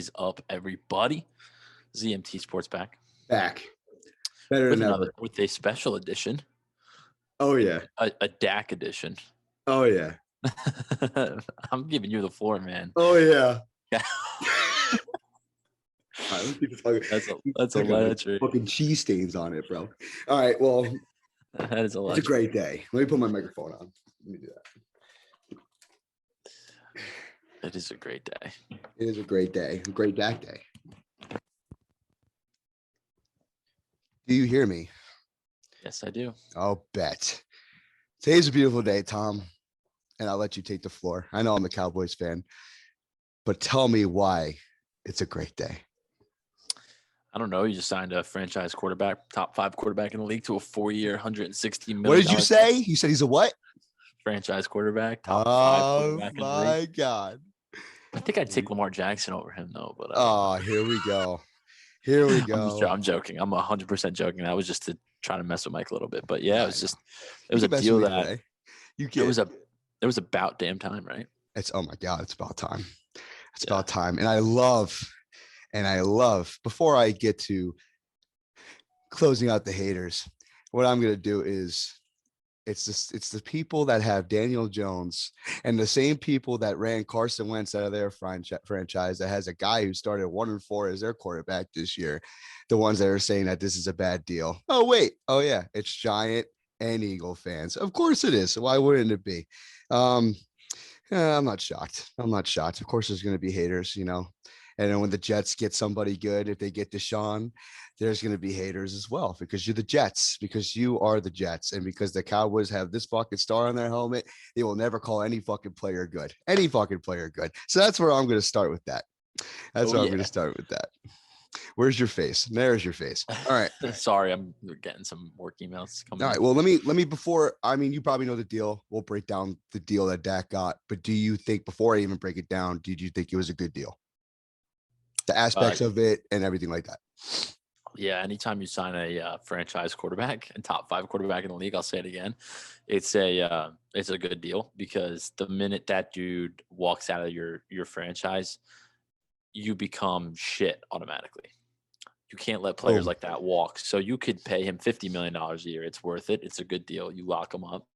is up, everybody? ZMT Sports back Back. Better than ever. With a special edition. Oh, yeah. A Dak edition. Oh, yeah. I'm giving you the floor, man. Oh, yeah. All right, that's a legend. Fucking cheese stains on it, bro. All right, well, that is it's a great day. Let me put my microphone on. Let me do that. It is a great day. It is a great day. A great Dak day. Do you hear me? Yes, I do. I'll bet. Today's a beautiful day, Tom, and I'll let you take the floor. I know I'm a Cowboys fan, but tell me why it's a great day. I don't know. You just signed a franchise quarterback, top 5 quarterback in the league to a 4-year, $160 million. What did you say? You said he's a what? Franchise quarterback, top 5 quarterback in the league. Oh, my God. I think I'd take Lamar Jackson over him, though. But here we go. Here we go. I'm joking. I'm 100% joking. That was just to try to mess with Mike a little bit. But, yeah, it was a deal that it was about damn time, right? Oh, my God. It's about time. It's about time. And I love, before I get to closing out the haters, what I'm going to do is it's the people that have Daniel Jones and the same people that ran Carson Wentz out of their franchise that has a guy who started 1-4 as their quarterback this year. The ones that are saying that this is a bad deal. Oh, wait. Oh, yeah. It's Giant and Eagle fans. Of course it is. Why wouldn't it be? I'm not shocked. Of course, there's going to be haters, you know. And then when the Jets get somebody good, if they get Deshaun, there's going to be haters as well because you're the Jets, because you are the Jets. And because the Cowboys have this fucking star on their helmet, they will never call any fucking player good. So that's where I'm going to start with that. I'm going to start with that. Where's your face? There's your face. All right. Sorry, I'm getting some work emails coming. All right. Well, let me before, you probably know the deal. We'll break down the deal that Dak got. But do you think, before I even break it down, did you think it was a good deal? The aspects of it and everything like that. Yeah, anytime you sign a franchise quarterback and top 5 quarterback in the league, I'll say it again, it's a good deal because the minute that dude walks out of your franchise, you become shit automatically. You can't let players like that walk. So you could pay him $50 million a year. It's worth it. It's a good deal. You lock him up.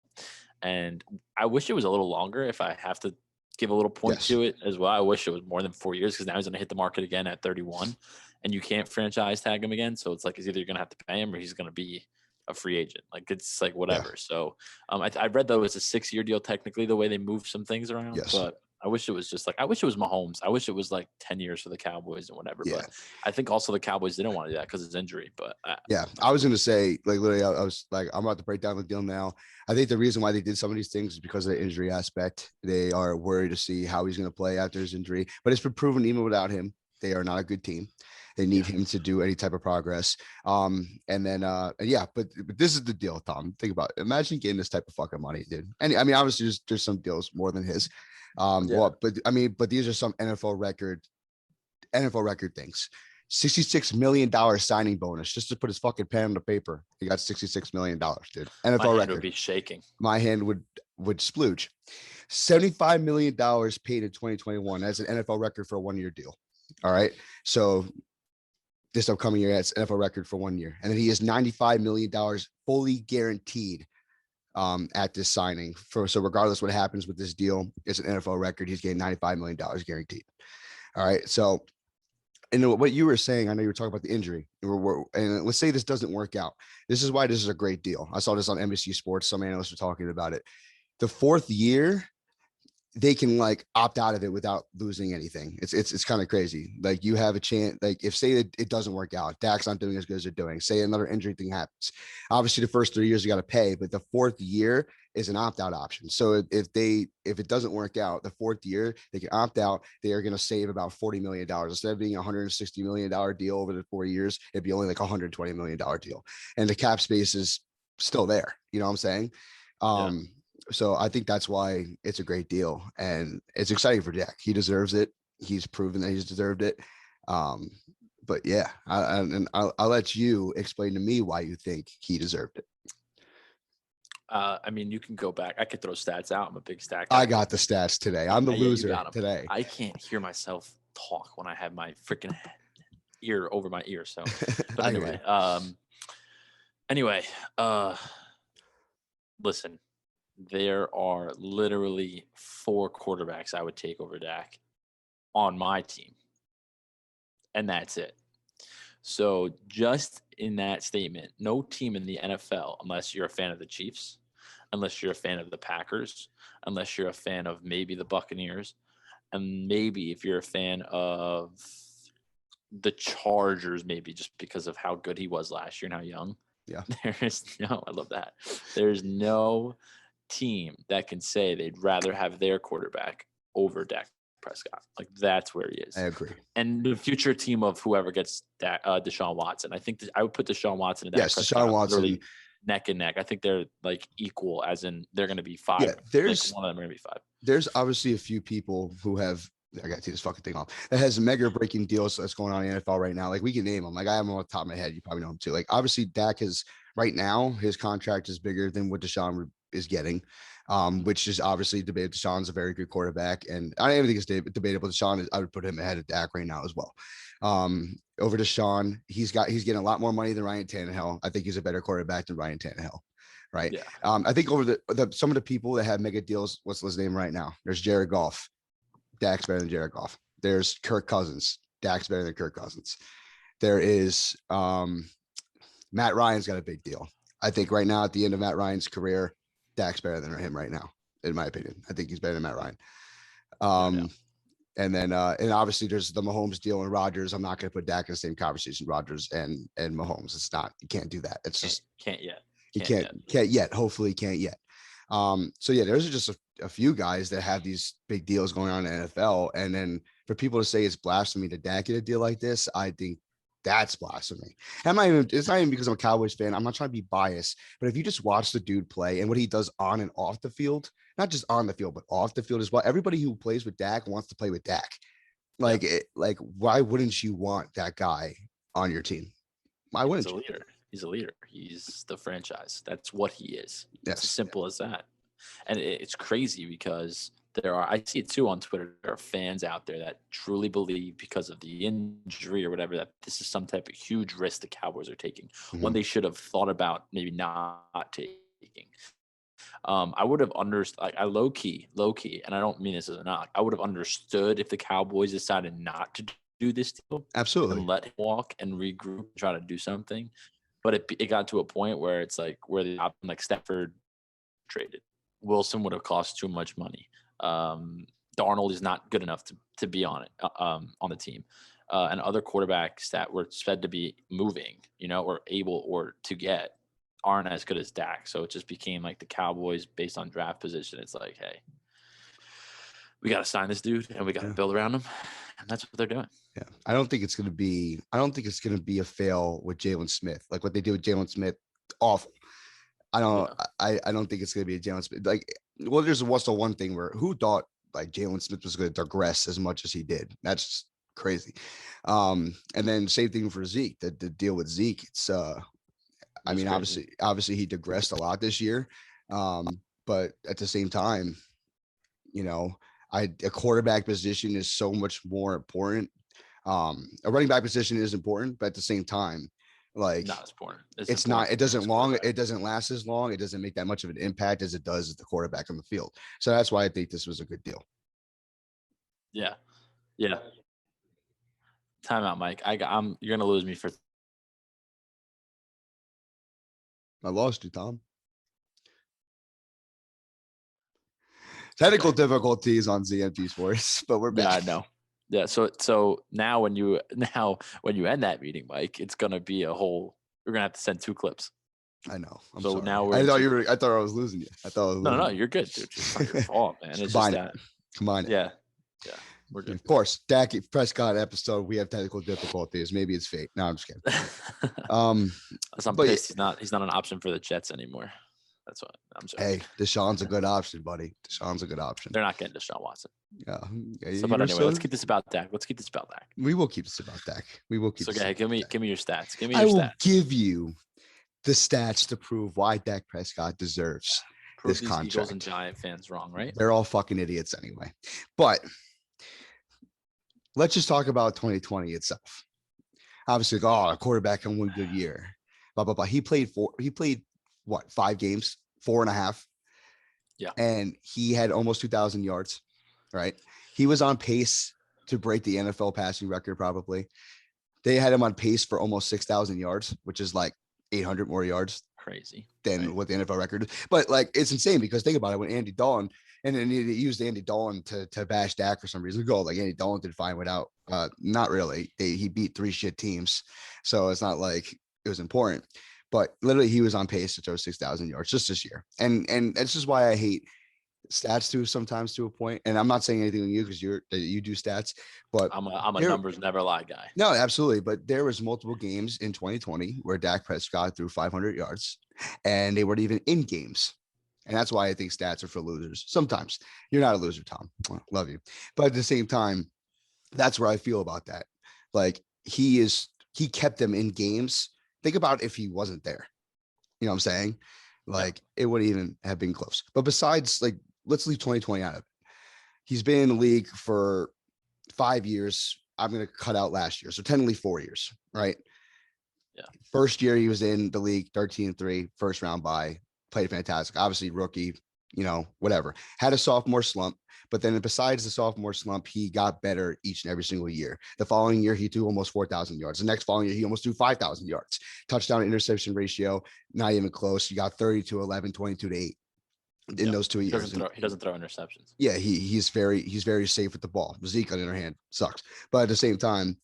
And I wish it was a little longer if I have to give a little point to it as well. I wish it was more than 4 years because now he's going to hit the market again at 31 and you can't franchise tag him again. So it's like, he's either going to have to pay him or he's going to be a free agent. Like it's like whatever. Yeah. So I read though it's a 6-year deal technically the way they move some things around, but I wish it was just like, I wish it was Mahomes. I wish it was like 10 years for the Cowboys and whatever. Yeah. But I think also the Cowboys didn't want to do that because it's injury. But I was going to say, like, literally, I was like, I'm about to break down the deal now. I think the reason why they did some of these things is because of the injury aspect. They are worried to see how he's going to play after his injury. But it's been proven even without him, they are not a good team. They need him to do any type of progress. But this is the deal, Tom. Think about it. Imagine getting this type of fucking money, dude. And obviously there's some deals more than his. But these are some NFL record things. $66 million signing bonus just to put his fucking pen on the paper. He got $66 million, dude. NFL My hand record would be shaking. My hand would splooge. $75 million paid in 2021. That's an NFL record for a 1-year deal. All right. So this upcoming year, that's NFL record for 1 year. And then he has $95 million fully guaranteed at this signing. So regardless what happens with this deal, it's an NFL record. He's getting $95 million guaranteed. All right. So, and what you were saying, I know you were talking about the injury, and let's say this doesn't work out. This is why this is a great deal. I saw this on NBC Sports. Some analysts were talking about it. The 4th year, they can like opt out of it without losing anything. It's kind of crazy. Like you have a chance, like if say it doesn't work out, Dak's not doing as good as they're doing, say another injury thing happens. Obviously the first 3 years you got to pay, but the 4th year is an opt-out option. So if it doesn't work out, the 4th year, they can opt out. They are going to save about $40 million. Instead of being a $160 million deal over the 4 years, it'd be only like $120 million deal. And the cap space is still there. You know what I'm saying? So I think that's why it's a great deal, and it's exciting for Dak. He deserves it. He's proven that he's deserved it. But yeah, I'll let you explain to me why you think he deserved it. You can go back. I could throw stats out. I'm a big stat guy. I got the stats today. I'm the loser today. I can't hear myself talk when I have my freaking ear over my ear. So, but I hear anyway, listen, there are literally 4 quarterbacks I would take over Dak on my team, and that's it. So just in that statement, no team in the NFL, unless you're a fan of the Chiefs, unless you're a fan of the Packers, unless you're a fan of maybe the Buccaneers, and maybe if you're a fan of the Chargers, maybe just because of how good he was last year and how young. Yeah. I love that. There's no team that can say they'd rather have their quarterback over Dak Prescott. Like, that's where he is. I agree. And the future team of whoever gets Deshaun Watson. I think I would put Deshaun Watson and Dak Prescott Deshaun Watson neck and neck. I think they're like equal, as in they're going to be 5. Yeah, there's one of them are going to be 5. There's obviously a few people who have. I got to take this fucking thing off. That has mega breaking deals that's going on in the NFL right now. Like, we can name them. Like, I have them on the top of my head. You probably know them too. Like, obviously Dak is right now, his contract is bigger than what Deshaun is getting, which is obviously debated. Deshaun's a very good quarterback, and I don't even think it's debatable. Deshaun I would put him ahead of Dak right now as well. Over Deshaun, he's getting a lot more money than Ryan Tannehill. I think he's a better quarterback than Ryan Tannehill. Right. Yeah. I think over some of the people that have mega deals, what's his name right now? There's Jared Goff. Dak's better than Jared Goff. There's Kirk Cousins. Dak's better than Kirk Cousins. There is Matt Ryan's got a big deal. I think right now at the end of Matt Ryan's career, Dak's better than him right now, in my opinion. I think he's better than Matt Ryan. And then and obviously there's the Mahomes deal and Rodgers. I'm not going to put Dak in the same conversation, Rodgers and Mahomes. It's not. You can't do that. It's just can't yet. You can't yet. Hopefully, can't yet. So yeah, there's just a few guys that have these big deals going on in the NFL, and then for people to say it's blasphemy to Dak get a deal like this, I think that's blasphemy. It's not even because I'm a Cowboys fan. I'm not trying to be biased, but if you just watch the dude play and what he does on and off the field, not just on the field, but off the field as well. Everybody who plays with Dak wants to play with Dak. Like, why wouldn't you want that guy on your team? Why wouldn't you? He's a leader. He's the franchise. That's what he is. Yes. It's as simple as that. And it's crazy because I see it too on Twitter. There are fans out there that truly believe because of the injury or whatever that this is some type of huge risk the Cowboys are taking when they should have thought about maybe not taking. I would have understood, like, I low key, and I don't mean this as a knock. I would have understood if the Cowboys decided not to do this deal. Absolutely. And let him walk and regroup, and try to do something. But it got to a point where it's like where the option, like Stafford traded. Wilson would have cost too much money. Darnold is not good enough to be on it on the team. And other quarterbacks that were said to be moving, or able or to get aren't as good as Dak. So it just became like the Cowboys based on draft position. It's like, hey, we got to sign this dude and we got to build around him. And that's what they're doing. Yeah. I don't think it's going to be a fail with Jalen Smith. Like what they did with Jalen Smith, awful. I don't think it's going to be a Jalen Smith. Like, well, there's the one thing where who thought like Jalen Smith was going to digress as much as he did. That's crazy. And then same thing for Zeke, the deal with Zeke. It's I mean, obviously he digressed a lot this year. But at the same time, a quarterback position is so much more important. A running back position is important, but at the same time, like, not as important. It doesn't last as long. It doesn't make that much of an impact as it does as the quarterback on the field. So that's why I think this was a good deal. Yeah. Yeah. Time out, Mike. You're going to lose me for. I lost you, Tom. Technical difficulties on ZMT Sports, but we're back. Yeah, I know. Yeah, so now when you end that meeting, Mike, it's gonna be a whole. We're gonna have to send 2 clips. I know. I'm sorry. Now I thought I was losing you. No, you're good, dude. It's not your fault, man. It's combine just it. Combine it. Yeah, we're good. Of course, Dak Prescott episode. We have technical difficulties. Maybe it's fate. No, I'm just kidding. I'm pissed. He's not an option for the Jets anymore. That's what I'm sorry. Hey, Deshaun's a good option, buddy. Deshaun's a good option. They're not getting Deshaun Watson. Yeah. But anyway, let's keep this about Dak. We will keep this about Dak. We will keep. So, okay, give me your stats. I will give you the stats to prove why Dak Prescott deserves this contract. Eagles and Giant fans wrong, right? They're all fucking idiots anyway. But let's just talk about 2020 itself. Obviously, like, a quarterback can win good year. Blah blah blah. He played what, 5 games, 4.5. Yeah. And he had almost 2,000 yards, right? He was on pace to break the NFL passing record, probably. They had him on pace for almost 6,000 yards, which is like 800 more yards Crazy than what the NFL record is. But like, it's insane because think about it, when Andy Dalton, and then he used Andy Dalton to bash Dak for some reason. Go like Andy Dalton did fine without, not really. He beat 3 shit teams, so it's not like it was important. But literally, he was on pace to throw 6,000 yards just this year, and that's just why I hate stats too sometimes to a point. And I'm not saying anything on you because you do stats, but I'm a numbers never lie guy. no, absolutely. But there was multiple games in 2020 where Dak Prescott threw 500 yards, and they weren't even in games. And that's why I think stats are for losers. Sometimes you're not a loser, Tom. Love you, but at the same time, that's where I feel about that. Like he kept them in games. Think about if he wasn't there. You know what I'm saying? Like it wouldn't even have been close. But besides, like, let's leave 2020 out of it. He's been in the league for 5 years. I'm going to cut out last year. So technically 4 years, right? Yeah. First year he was in the league, 13-3, first round bye, played fantastic. Obviously rookie, whatever. Had a sophomore slump, but then besides the sophomore slump, he got better each and every single year. The following year, he threw almost 4,000 yards. The next following year, he almost threw 5,000 yards. Touchdown interception ratio, not even close. You got 30-11, 22-8 in those 2 years. He doesn't throw interceptions. Yeah, he's very safe with the ball. Zeke, on the other hand, sucks. But at the same time,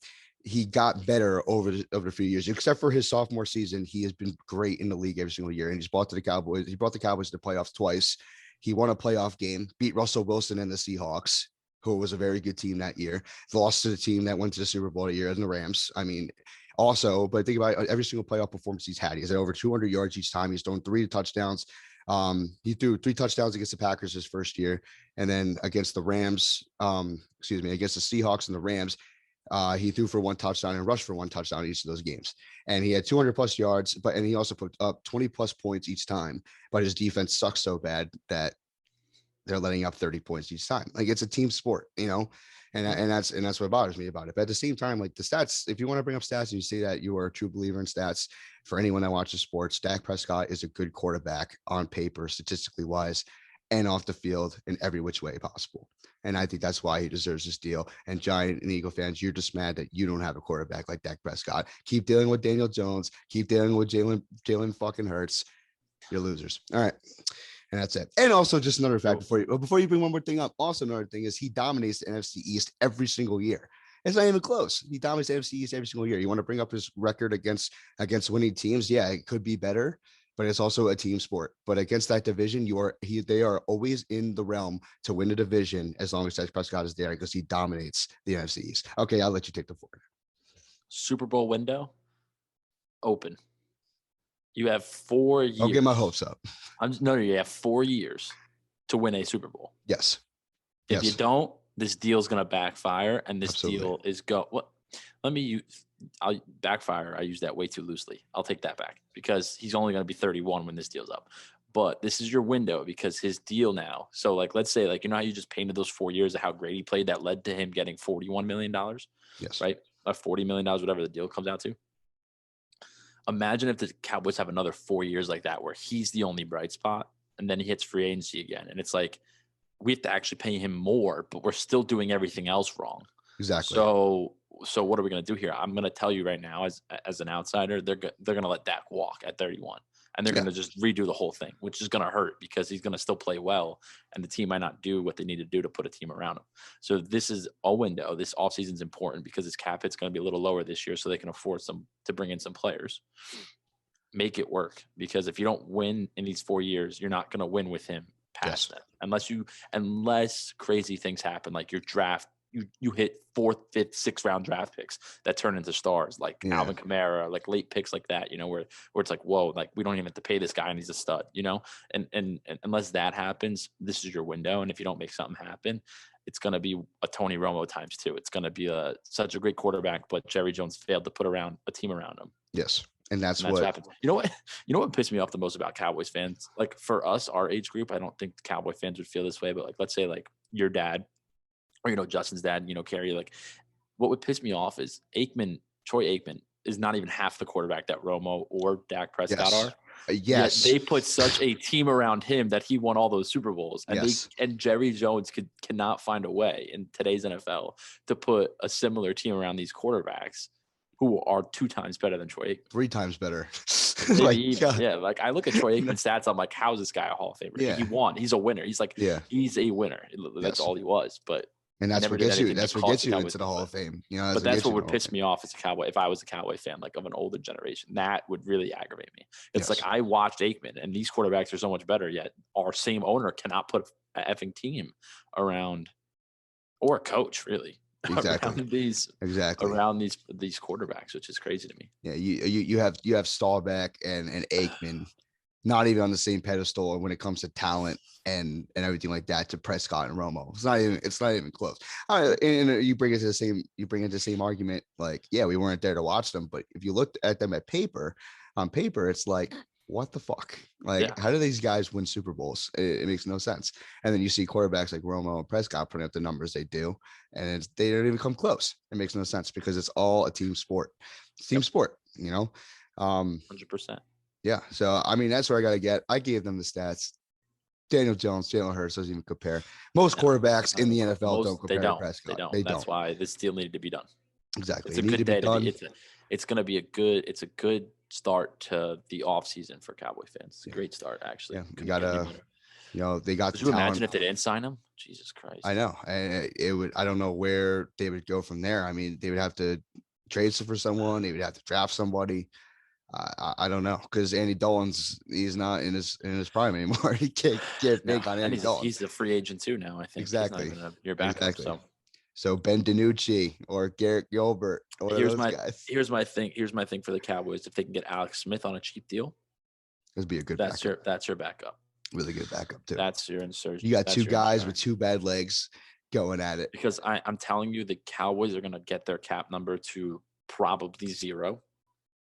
he got better over the few years. Except for his sophomore season, he has been great in the league every single year. And he's brought to the Cowboys. He brought the Cowboys to the playoffs twice. He won a playoff game, beat Russell Wilson and the Seahawks, who was a very good team that year. Lost to the team that went to the Super Bowl a year in the Rams. I mean, also, but think about every single playoff performance he's had. He's had over 200 yards each time. He's thrown 3 touchdowns. He threw 3 touchdowns against the Packers his first year, and then against the Rams, against the Seahawks and the Rams, he threw for 1 touchdown and rushed for 1 touchdown in each of those games. And he had 200 plus yards, and he also put up 20 plus points each time. But his defense sucks so bad that they're letting up 30 points each time. Like, it's a team sport, and that's what bothers me about it. But at the same time, like, the stats, if you want to bring up stats and you say that you are a true believer in stats, for anyone that watches sports, Dak Prescott is a good quarterback on paper, statistically wise, and off the field in every which way possible. And I think that's why he deserves this deal. And Giant and Eagle fans, you're just mad that you don't have a quarterback like Dak Prescott. Keep dealing with Daniel Jones. Keep dealing with Jalen fucking Hurts. You're losers. All right. And that's it. And also, just another fact before you bring one more thing up, also another thing is he dominates the NFC East every single year. It's not even close. He dominates the NFC East every single year. You want to bring up his record against winning teams? Yeah, it could be better, but it's also a team sport. But against that division, they are always in the realm to win the division as long as Dak Prescott is there, because he dominates the NFC East. Okay, I'll let you take the floor. Super Bowl window open. You have 4 years. I'll get my hopes up. You have 4 years to win a Super Bowl. Yes. If you don't, this deal's going to backfire, and this deal is I'll backfire. I use that way too loosely. I'll take that back, because he's only going to be 31 when this deal's up. But this is your window, because his deal now. So, like, let's say, like, how you just painted those 4 years of how great he played that led to him getting $41 million. Yes. Right? Or $40 million, whatever the deal comes out to. Imagine if the Cowboys have another 4 years like that, where he's the only bright spot, and then he hits free agency again. And it's like, we have to actually pay him more, but we're still doing everything else wrong. Exactly. So what are we going to do here? I'm going to tell you right now, as an outsider, they're going to let Dak walk at 31, and they're going to just redo the whole thing, which is going to hurt, because he's going to still play well, and the team might not do what they need to do to put a team around him. So this is a window. This offseason is important, because his cap hit's going to be a little lower this year, so they can afford to bring in some players. Make it work, because if you don't win in these 4 years, you're not going to win with him past that, unless crazy things happen, like your draft. You hit 4th, 5th, 6th round draft picks that turn into stars, like Alvin Kamara, like late picks like that, where it's like, whoa, like, we don't even have to pay this guy and he's a stud, and unless that happens, this is your window. And if you don't make something happen, it's going to be a Tony Romo times 2. It's going to be such a great quarterback, but Jerry Jones failed to put around a team around him. Yes. And that's what happens. You know what pissed me off the most about Cowboys fans? Like, for us, our age group, I don't think Cowboy fans would feel this way, but like, let's say like your dad, or Justin's dad, Carrie, like, what would piss me off is Troy Aikman is not even half the quarterback that Romo or Dak Prescott Yes. are. Yes. Yet they put such a team around him that he won all those Super Bowls. And Yes. and Jerry Jones cannot find a way in today's NFL to put a similar team around these quarterbacks who are 2 times better than Troy Aikman. 3 times better. Maybe even, yeah. Like I look at Troy Aikman stats, I'm like, how is this guy a Hall of Famer? Yeah. He won. He's a winner. He's like, he's a winner. That's all he was. But and that's what gets you. That's what gets you into the Hall of Fame. You know, but that's what would piss me off as a Cowboy. If I was a Cowboy fan, like of an older generation, that would really aggravate me. It's like I watched Aikman, and these quarterbacks are so much better. Yet our same owner cannot put an effing team around, or a coach really. Exactly. around these quarterbacks, which is crazy to me. Yeah, you have Staubach and Aikman not even on the same pedestal when it comes to talent and everything like that to Prescott and Romo. It's not even close. And you bring it to the same argument. Like, yeah, we weren't there to watch them, but if you looked at them on paper, it's like, what the fuck? Like, how do these guys win Super Bowls? It makes no sense. And then you see quarterbacks like Romo and Prescott putting up the numbers they do, and they don't even come close. It makes no sense because it's all a team sport. It's team sport, you know. 100%. Yeah. So, I mean, that's where I got to get. I gave them the stats. Daniel Jones, Jalen Hurts doesn't even compare. Most quarterbacks in the NFL don't compare to Prescott. They don't. That's why this deal needed to be done. Exactly. It's a good day to be. It's going to be a good start to the offseason for Cowboy fans. It's a great start, actually. Yeah. We got to, they got Could you imagine if they didn't sign him? Jesus Christ. I know. And I don't know where they would go from there. I mean, they would have to trade for someone. They would have to draft somebody. I don't know, because Andy Dalton's he's not in his prime anymore. He can't get big on Andy Dalton. He's a free agent too now, I think. Exactly. He's not even your backup. Exactly. So Ben DiNucci or Garrett Gilbert. Here's my thing for the Cowboys. If they can get Alex Smith on a cheap deal, that'd be a good. That's your backup. Really good backup too. That's your insurgent. You got 2 guys with 2 bad legs going at it. Because I'm telling you, the Cowboys are going to get their cap number to probably 0.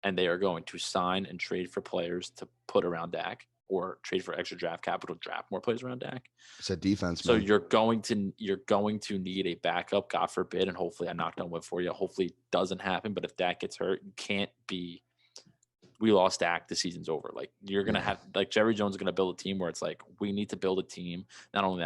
And they are going to sign and trade for players to put around Dak, or trade for extra draft capital, draft more players around Dak. It's a defense. So you're going to need a backup, God forbid, and hopefully I knocked on wood for you. Hopefully it doesn't happen. But if Dak gets hurt, you can't be. We lost Dak. The season's over. Like you're gonna have Jerry Jones is gonna build a team where it's like we need to build a team. Not only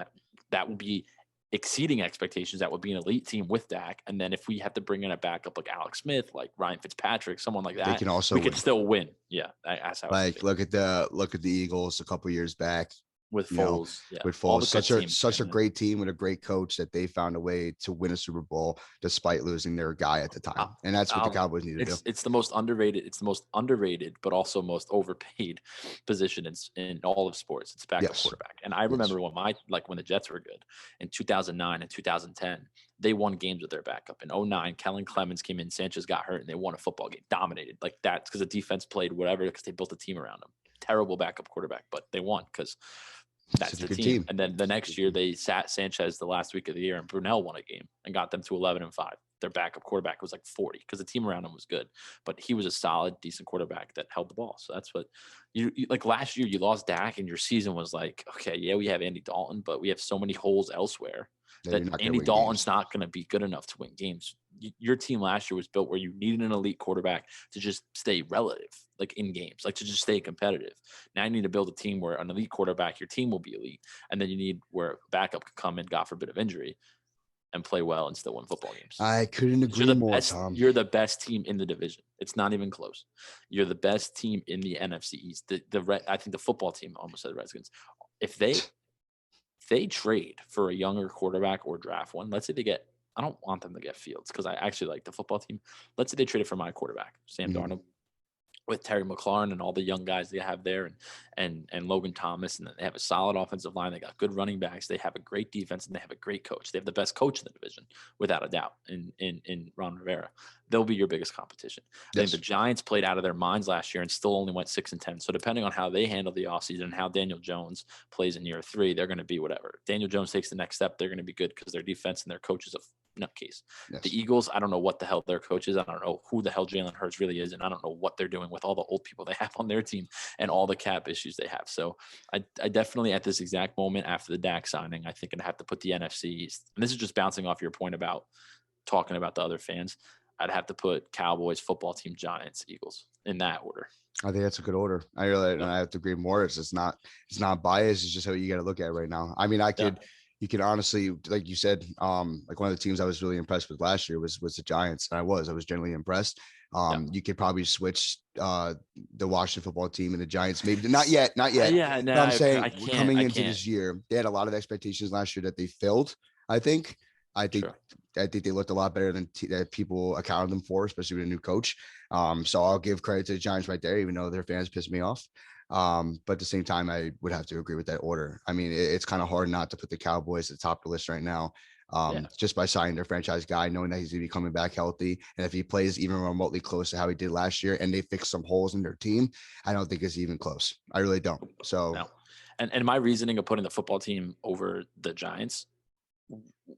that will be exceeding expectations. That would be an elite team with Dak. And then if we have to bring in a backup like Alex Smith, like Ryan Fitzpatrick, someone like that, we could still win. Yeah, that's how. Look at the Eagles a couple years back with Foles. With Foles, such a great team with a great coach that they found a way to win a Super Bowl despite losing their guy at the time. And that's what the Cowboys need to do. It's the most underrated. It's the most underrated, but also most overpaid position in all of sports. It's backup quarterback. And I remember when the Jets were good in 2009 and 2010, they won games with their backup. In 2009, Kellen Clemens came in, Sanchez got hurt, and they won a football game, dominated. Like that's because the defense played whatever, because they built a team around them. Terrible backup quarterback, but they won because that's the team. And then the next year they sat Sanchez the last week of the year, and Brunell won a game and got them to 11-5. Their backup quarterback was like 40 because the team around him was good, but he was a solid, decent quarterback that held the ball. So that's what you like. Last year you lost Dak, and your season was like, okay, yeah, we have Andy Dalton, but we have so many holes elsewhere that Andy Dalton's not going to be good enough to win games. Your team last year was built where you needed an elite quarterback to just stay relative, like in games, like to just stay competitive. Now you need to build a team where an elite quarterback, your team will be elite. And then you need where a backup can come in, God forbid, of injury, and play well and still win football games. I couldn't agree more, Tom. You're the best team in the division. It's not even close. You're the best team in the NFC East. I think the football team, almost said the Redskins, if they trade for a younger quarterback or draft one, let's say they get, I don't want them to get Fields because I actually like the football team. Let's say they traded for my quarterback, Sam Darnold, with Terry McLaurin and all the young guys they have there, and Logan Thomas, and they have a solid offensive line. They got good running backs. They have a great defense, and they have a great coach. They have the best coach in the division, without a doubt, in Ron Rivera. They'll be your biggest competition. I think the Giants played out of their minds last year and still only went 6-10. So depending on how they handle the offseason and how Daniel Jones plays in year 3, they're going to be whatever. Daniel Jones takes the next step, they're going to be good because their defense and their coach is a nutcase. The Eagles, I don't know what the hell their coach is. I don't know who the hell Jalen Hurts really is, and I don't know what they're doing with all the old people they have on their team and all the cap issues they have. So I definitely, at this exact moment after the Dak signing, I think I'd have to put the NFC East. And this is just bouncing off your point about talking about the other fans, I'd have to put Cowboys, football team, Giants, Eagles in that order. I think that's a good order. I have to agree more. It's not biased. It's just how you got to look at it right now. I mean, you could honestly, like you said, like one of the teams I was really impressed with last year was the Giants. And I was generally impressed. You could probably switch the Washington football team and the Giants. Maybe not yet. Yeah, no, But I'm saying coming into can't. this year, they had a lot of expectations last year that they filled. I think they looked a lot better than that people accounted them for, especially with a new coach. So I'll give credit to the Giants right there, even though their fans piss me off. But at the same time, I would have to agree with that order. I mean, it's kind of hard not to put the Cowboys at the top of the list right now. Just by signing their franchise guy, knowing that he's going to be coming back healthy. And if he plays even remotely close to how he did last year and they fix some holes in their team, I don't think it's even close. I really don't. So, no. And my reasoning of putting the football team over the Giants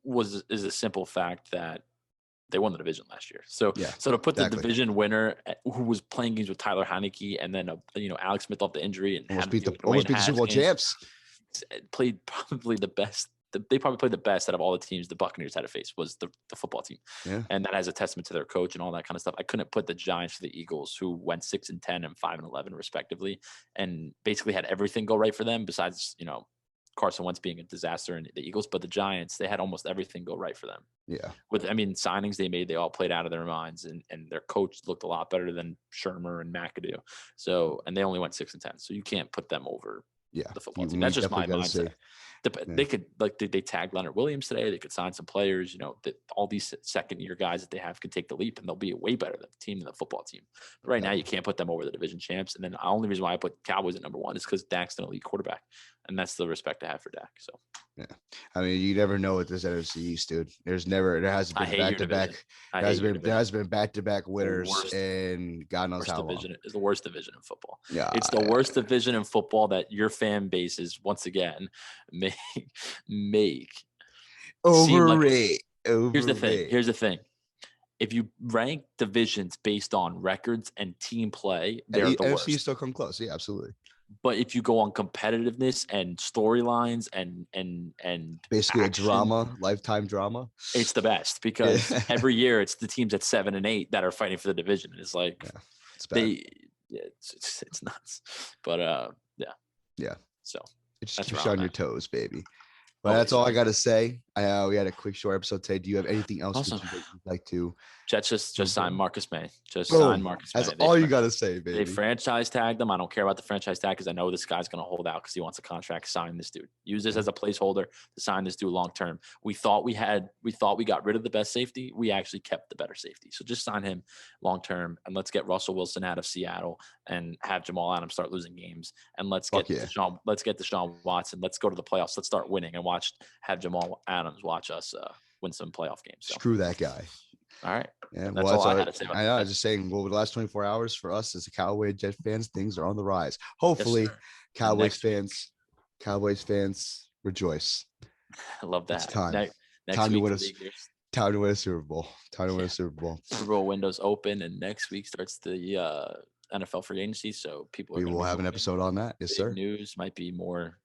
is a simple fact that they won the division last year. So to put the division winner who was playing games with Tyler Heineke and then Alex Smith off the injury and almost beat the Super Bowl champs, played probably the best. They probably played the best out of all the teams the Buccaneers had to face was the football team. Yeah. And that has a testament to their coach and all that kind of stuff. I couldn't put the Giants to the Eagles, who went 6-10 and 5-11 respectively, and basically had everything go right for them besides, Carson Wentz being a disaster and the Eagles, but the Giants, they had almost everything go right for them. Yeah. Signings they made, they all played out of their minds, and their coach looked a lot better than Shermer and McAdoo. So, and they only went 6-10. So you can't put them over the football team. That's just my mindset. They could, they tagged Leonard Williams today. They could sign some players, that all these second year guys that they have can take the leap and they'll be a way better team than the football team. But right now you can't put them over the division champs. And then the only reason why I put Cowboys at number one is because Dak's an elite quarterback. And that's the respect I have for Dak. So, yeah. I mean, you never know with this NFC East, dude. There hasn't been back-to-back. There has been back-to-back winners and God knows how long. Is the worst division in football. Yeah. It's the worst division in football that your fan base is once again make overrate. Here's the thing. If you rank divisions based on records and team play, they're the worst. NFC still come close. Yeah, absolutely. But if you go on competitiveness and storylines and basically action, a drama, lifetime drama, it's the best because every year it's the teams at 7 and 8 that are fighting for the division. It's like it's bad. It's nuts. But So it just keeps you on your toes, baby. But that's all I got to say. We had a quick short episode today. Do you have anything else that you'd like to? Jets just signed Marcus May. Signed Marcus May. That's all you got to say, baby. They franchise tagged him. I don't care about the franchise tag because I know this guy's going to hold out because he wants a contract. Sign this dude. Use this as a placeholder to sign this dude long term. We thought we got rid of the best safety. We actually kept the better safety. So just sign him long term and let's get Russell Wilson out of Seattle and have Jamal Adams start losing games. And let's get Deshaun Watson. Let's go to the playoffs. Let's start winning and have Jamal Adams watch us win some playoff games. So. Screw that guy. All right. Yeah, that's all I had to say. I know. I was just saying, with the last 24 hours for us as a Cowboy Jet fans, things are on the rise. Hopefully, Cowboys fans rejoice. I love that. It's time. Time to win a Super Bowl. Super Bowl windows open, and next week starts the NFL free agency. So we will have an episode on that. Yes, sir. News might be more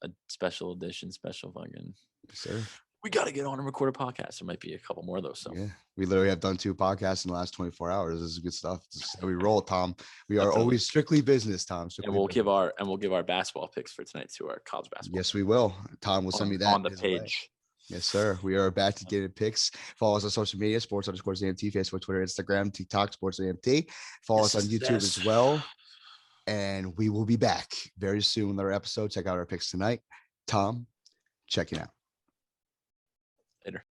a special edition, special fucking. Yes, sir. We got to get on and record a podcast. There might be a couple more of those. So we literally have done 2 podcasts in the last 24 hours. This is good stuff. This is how we roll, Tom. We are always strictly business, Tom. And we'll give our basketball picks for tonight to our college basketball. Yes, we will. Tom will send me that on the page. Yes, sir. We are back to get picks. Follow us on social media, sports_ZMT, Facebook, Twitter, Instagram, TikTok, sports_ZMT. Follow us on YouTube as well. And we will be back very soon with our episode. Check out our picks tonight. Tom, checking out. Later.